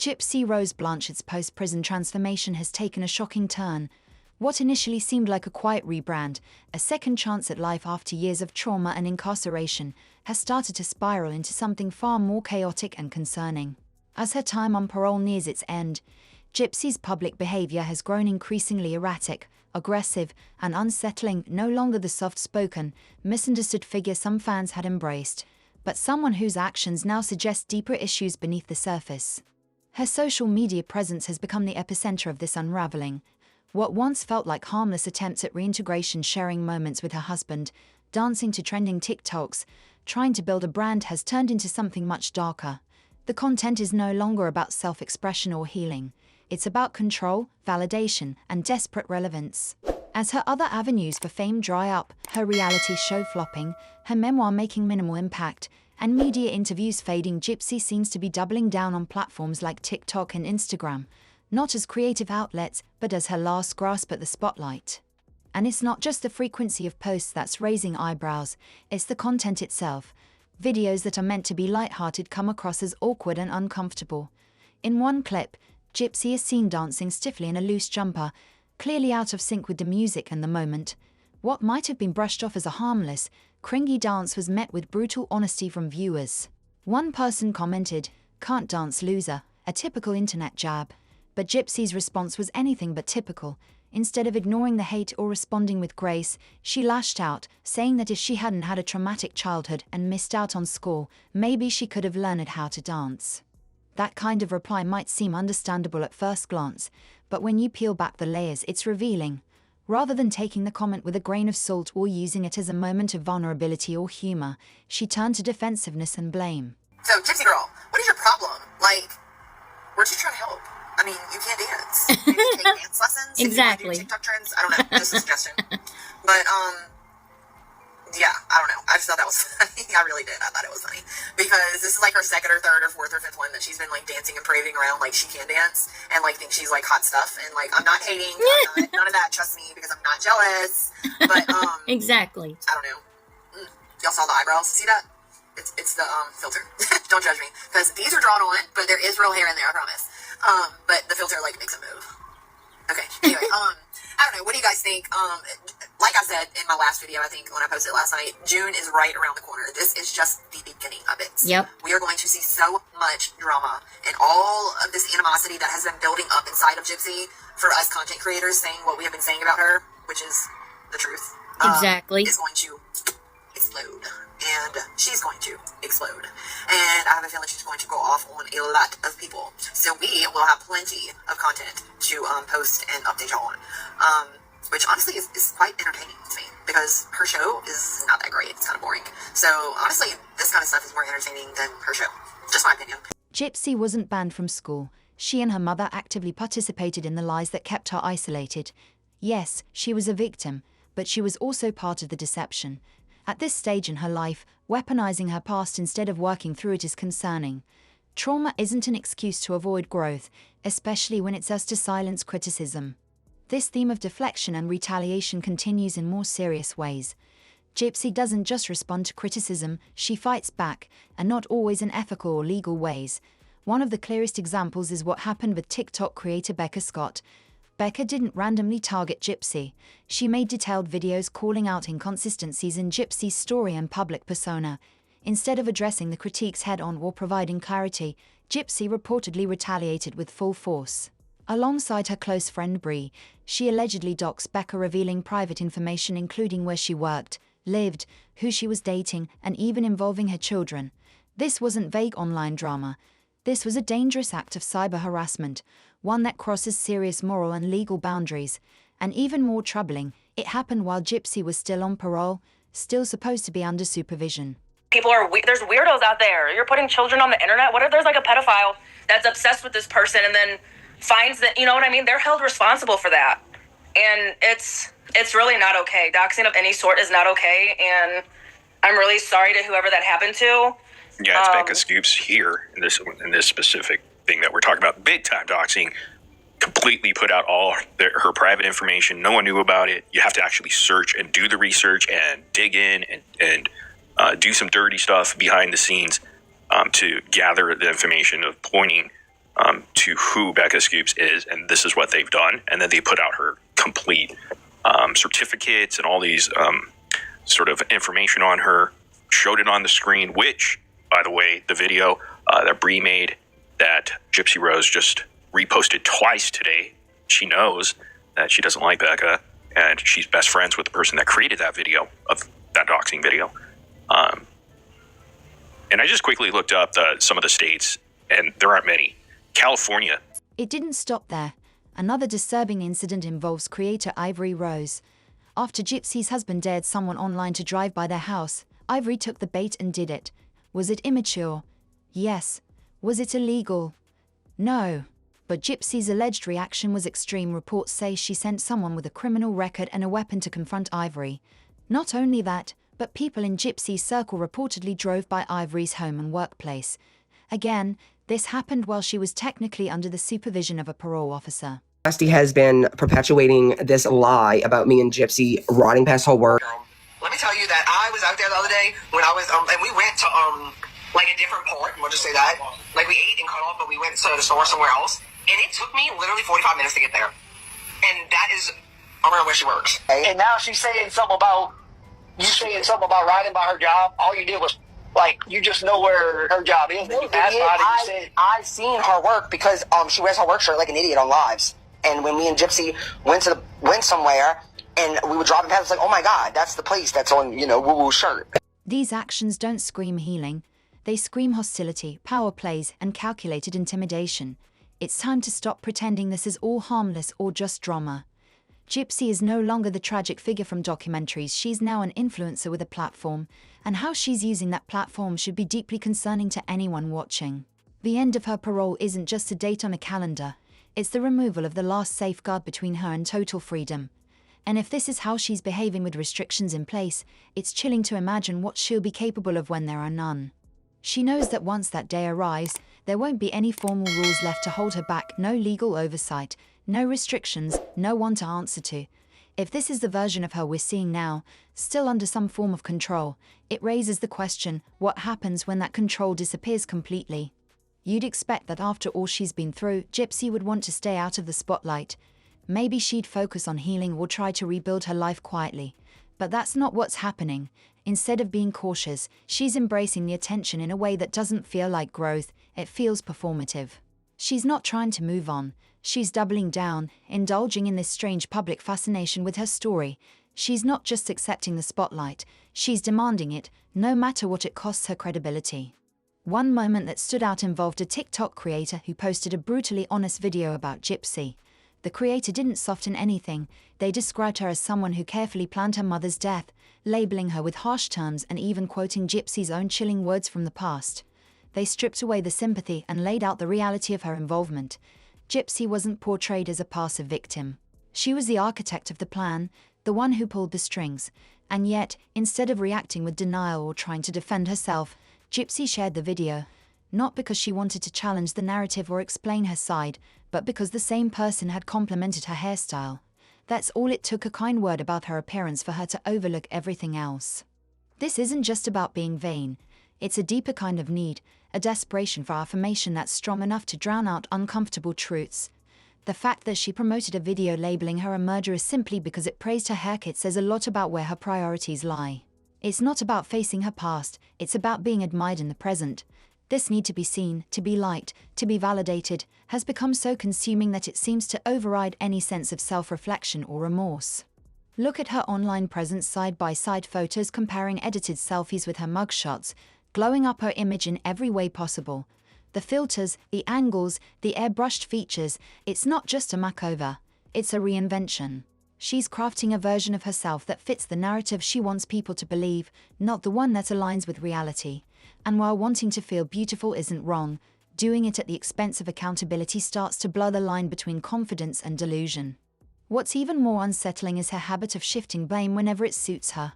Gypsy Rose Blanchard's post-prison transformation has taken a shocking turn. What initially seemed like a quiet rebrand, a second chance at life after years of trauma and incarceration, has started to spiral into something far more chaotic and concerning. As her time on parole nears its end, Gypsy's public behavior has grown increasingly erratic, aggressive, and unsettling, no longer the soft-spoken, misunderstood figure some fans had embraced, but someone whose actions now suggest deeper issues beneath the surface. Her social media presence has become the epicenter of this unraveling. What once felt like harmless attempts at reintegration, sharing moments with her husband, dancing to trending TikToks, trying to build a brand, has turned into something much darker. The content is no longer about self-expression or healing. It's about control, validation, and desperate relevance. As her other avenues for fame dry up, her reality show flopping, her memoir making minimal impact, and media interviews fading, Gypsy seems to be doubling down on platforms like TikTok and Instagram, not as creative outlets, but as her last grasp at the spotlight. And it's not just the frequency of posts that's raising eyebrows, it's the content itself. Videos that are meant to be lighthearted come across as awkward and uncomfortable. In one clip, Gypsy is seen dancing stiffly in a loose jumper, clearly out of sync with the music and the moment. What might have been brushed off as a harmless, cringy dance was met with brutal honesty from viewers. One person commented, "Can't dance, loser," a typical internet jab. But Gypsy's response was anything but typical. Instead of ignoring the hate or responding with grace, she lashed out, saying that if she hadn't had a traumatic childhood and missed out on school, maybe she could have learned how to dance. That kind of reply might seem understandable at first glance, but when you peel back the layers, it's revealing. Rather than taking the comment with a grain of salt or using it as a moment of vulnerability or humor, she turned to defensiveness and blame. So, Gypsy girl, what is your problem? Like, we're just trying to help. I mean, you can't dance. Maybe take dance lessons. Exactly. If you want to do TikTok trends. I don't know. Just a suggestion. But, yeah, I don't know. I just thought that was funny. I really did. I thought it was funny. Because this is like her second or third or fourth or fifth one that she's been like dancing and parading around like she can dance and like thinks she's like hot stuff. And like, I'm not hating. None of that. Trust me, because I'm not jealous. But, exactly. I don't know. Y'all saw the eyebrows? See that? It's the filter. Don't judge me. Because these are drawn on, but there is real hair in there, I promise. But the filter like makes it move. Okay. Anyway, I don't know. What do you guys think? Like I said in my last video, I think when I posted it last night, June is right around the corner. This is just the beginning of it. Yep. We are going to see so much drama and all of this animosity that has been building up inside of Gypsy for us content creators saying what we have been saying about her, which is the truth. Exactly. Is going to explode. And she's going to explode. And I have a feeling she's going to go off on a lot of people. So we will have plenty of content to post and update y'all on. Which honestly is quite entertaining to me. Because her show is not that great. It's kind of boring. So honestly, this kind of stuff is more entertaining than her show. Just my opinion. Gypsy wasn't banned from school. She and her mother actively participated in the lies that kept her isolated. Yes, she was a victim, but she was also part of the deception. At this stage in her life, weaponizing her past instead of working through it is concerning. Trauma isn't an excuse to avoid growth, especially when it's used to silence criticism. This theme of deflection and retaliation continues in more serious ways. Gypsy doesn't just respond to criticism, she fights back, and not always in ethical or legal ways. One of the clearest examples is what happened with TikTok creator Becca Scott. Becca didn't randomly target Gypsy. She made detailed videos calling out inconsistencies in Gypsy's story and public persona. Instead of addressing the critiques head-on or providing clarity, Gypsy reportedly retaliated with full force. Alongside her close friend Bree, she allegedly doxed Becca, revealing private information including where she worked, lived, who she was dating, and even involving her children. This wasn't vague online drama. This was a dangerous act of cyber harassment, one that crosses serious moral and legal boundaries. And even more troubling, it happened while Gypsy was still on parole, still supposed to be under supervision. People are there's weirdos out there. You're putting children on the internet. What if there's like a pedophile that's obsessed with this person and then finds that, you know what I mean? They're held responsible for that. And it's really not okay. Doxing of any sort is not okay. And I'm really sorry to whoever that happened to. Yeah, it's Becca Scoops here in this specific thing that we're talking about. Big time doxing. Completely put out all her private information. No one knew about it. You have to actually search and do the research and dig in and do some dirty stuff behind the scenes to gather the information of pointing who Becca Scoops is, and this is what they've done. And then they put out her complete certificates and all these sort of information on her, showed it on the screen, which, by the way, the video that Bree made that Gypsy Rose just reposted twice today. She knows that she doesn't like Becca, and she's best friends with the person that created that video, of that doxing video. And I just quickly looked up some of the states, and there aren't many. California. It didn't stop there. Another disturbing incident involves creator Ivory Rose. After Gypsy's husband dared someone online to drive by their house, Ivory took the bait and did it. Was it immature? Yes. Was it illegal? No. But Gypsy's alleged reaction was extreme. Reports say she sent someone with a criminal record and a weapon to confront Ivory. Not only that, but people in Gypsy's circle reportedly drove by Ivory's home and workplace. Again, this happened while she was technically under the supervision of a parole officer. Nasty has been perpetuating this lie about me and Gypsy rotting past her work. Let me tell you that I was out there the other day when I was, and we went to, like a different part, we'll just say that. Like we ate and cut off, but we went to the store somewhere else. And it took me literally 45 minutes to get there. And that is around where she works. And now she's saying something about, riding by her job. All you did was, like, you just know where her job is. And you passed by it and you said, I seen her work because she wears her work shirt like an idiot on lives. And when me and Gypsy went somewhere and we were driving past, it's like, oh my God, that's the place that's on, woo-woo shirt. These actions don't scream healing. They scream hostility, power plays, and calculated intimidation. It's time to stop pretending this is all harmless or just drama. Gypsy is no longer the tragic figure from documentaries. She's now an influencer with a platform, and how she's using that platform should be deeply concerning to anyone watching. The end of her parole isn't just a date on a calendar. It's the removal of the last safeguard between her and total freedom. And if this is how she's behaving with restrictions in place, it's chilling to imagine what she'll be capable of when there are none. She knows that once that day arrives, there won't be any formal rules left to hold her back, no legal oversight, no restrictions, no one to answer to. If this is the version of her we're seeing now, still under some form of control, it raises the question, what happens when that control disappears completely? You'd expect that after all she's been through, Gypsy would want to stay out of the spotlight. Maybe she'd focus on healing or try to rebuild her life quietly. But that's not what's happening. Instead of being cautious, she's embracing the attention in a way that doesn't feel like growth, it feels performative. She's not trying to move on. She's doubling down, indulging in this strange public fascination with her story. She's not just accepting the spotlight, she's demanding it, no matter what it costs her credibility. One moment that stood out involved a TikTok creator who posted a brutally honest video about Gypsy. The creator didn't soften anything. They described her as someone who carefully planned her mother's death, labeling her with harsh terms and even quoting Gypsy's own chilling words from the past. They stripped away the sympathy and laid out the reality of her involvement. Gypsy wasn't portrayed as a passive victim. She was the architect of the plan, the one who pulled the strings. And yet, instead of reacting with denial or trying to defend herself, Gypsy shared the video, not because she wanted to challenge the narrative or explain her side, but because the same person had complimented her hairstyle. That's all it took, a kind word about her appearance, for her to overlook everything else. This isn't just about being vain. It's a deeper kind of need, a desperation for affirmation that's strong enough to drown out uncomfortable truths. The fact that she promoted a video labeling her a murderer simply because it praised her haircut says a lot about where her priorities lie. It's not about facing her past, it's about being admired in the present. This need to be seen, to be liked, to be validated, has become so consuming that it seems to override any sense of self-reflection or remorse. Look at her online presence, side-by-side photos comparing edited selfies with her mugshots, glowing up her image in every way possible. The filters, the angles, the airbrushed features, it's not just a makeover, it's a reinvention. She's crafting a version of herself that fits the narrative she wants people to believe, not the one that aligns with reality. And while wanting to feel beautiful isn't wrong, doing it at the expense of accountability starts to blur the line between confidence and delusion. What's even more unsettling is her habit of shifting blame whenever it suits her.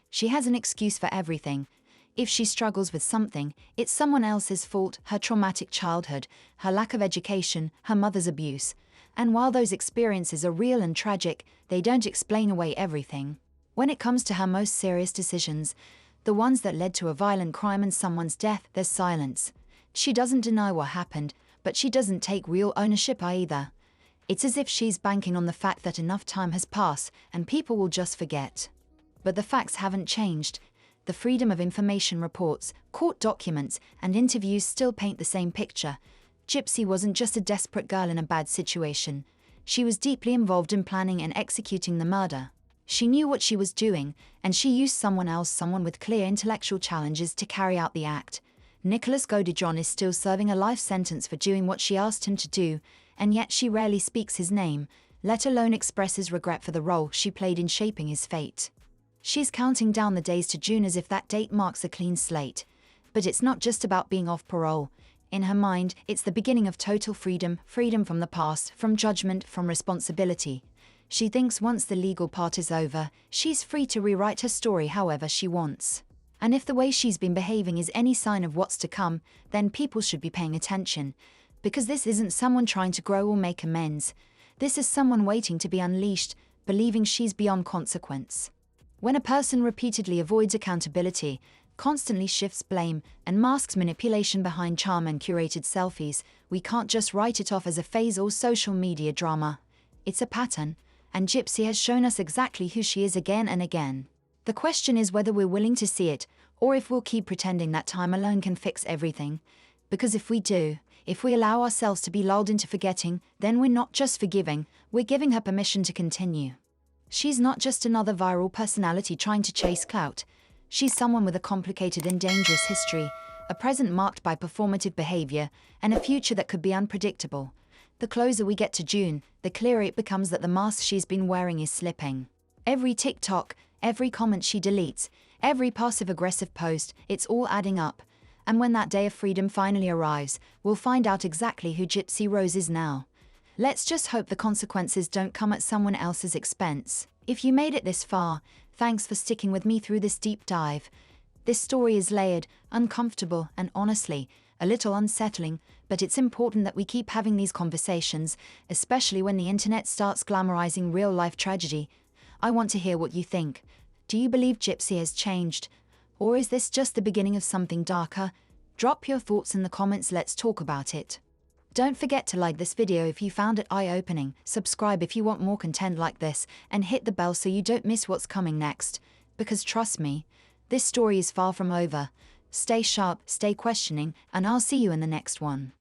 She has an excuse for everything. If she struggles with something, it's someone else's fault, her traumatic childhood, her lack of education, her mother's abuse. And while those experiences are real and tragic, they don't explain away everything. When it comes to her most serious decisions, the ones that led to a violent crime and someone's death, there's silence. She doesn't deny what happened, But she doesn't take real ownership either. It's as if she's banking on the fact that enough time has passed and people will just forget. But the facts haven't changed. The Freedom of Information reports, court documents, and interviews still paint the same picture. Gypsy wasn't just a desperate girl in a bad situation. She was deeply involved in planning and executing the murder. She knew what she was doing, and she used someone with clear intellectual challenges to carry out the act. Nicholas Godijon is still serving a life sentence for doing what she asked him to do, and yet she rarely speaks his name, let alone expresses regret for the role she played in shaping his fate. She's counting down the days to June as if that date marks a clean slate. But it's not just about being off parole. In her mind, it's the beginning of total freedom, freedom from the past, from judgment, from responsibility. She thinks once the legal part is over, she's free to rewrite her story however she wants. And if the way she's been behaving is any sign of what's to come, then people should be paying attention. Because this isn't someone trying to grow or make amends. This is someone waiting to be unleashed, believing she's beyond consequence. When a person repeatedly avoids accountability, constantly shifts blame, and masks manipulation behind charm and curated selfies, we can't just write it off as a phase or social media drama. It's a pattern, and Gypsy has shown us exactly who she is again and again. The question is whether we're willing to see it, or if we'll keep pretending that time alone can fix everything. Because if we do, if we allow ourselves to be lulled into forgetting, then we're not just forgiving, we're giving her permission to continue. She's not just another viral personality trying to chase clout. She's someone with a complicated and dangerous history, a present marked by performative behavior, and a future that could be unpredictable. The closer we get to June, the clearer it becomes that the mask she's been wearing is slipping. Every TikTok, every comment she deletes, every passive-aggressive post, it's all adding up. And when that day of freedom finally arrives, we'll find out exactly who Gypsy Rose is now. Let's just hope the consequences don't come at someone else's expense. If you made it this far, thanks for sticking with me through this deep dive. This story is layered, uncomfortable, and honestly, a little unsettling, but it's important that we keep having these conversations, especially when the internet starts glamorizing real-life tragedy. I want to hear what you think. Do you believe Gypsy has changed? Or is this just the beginning of something darker? Drop your thoughts in the comments, let's talk about it. Don't forget to like this video if you found it eye-opening, subscribe if you want more content like this, and hit the bell so you don't miss what's coming next. Because trust me, this story is far from over. Stay sharp, stay questioning, and I'll see you in the next one.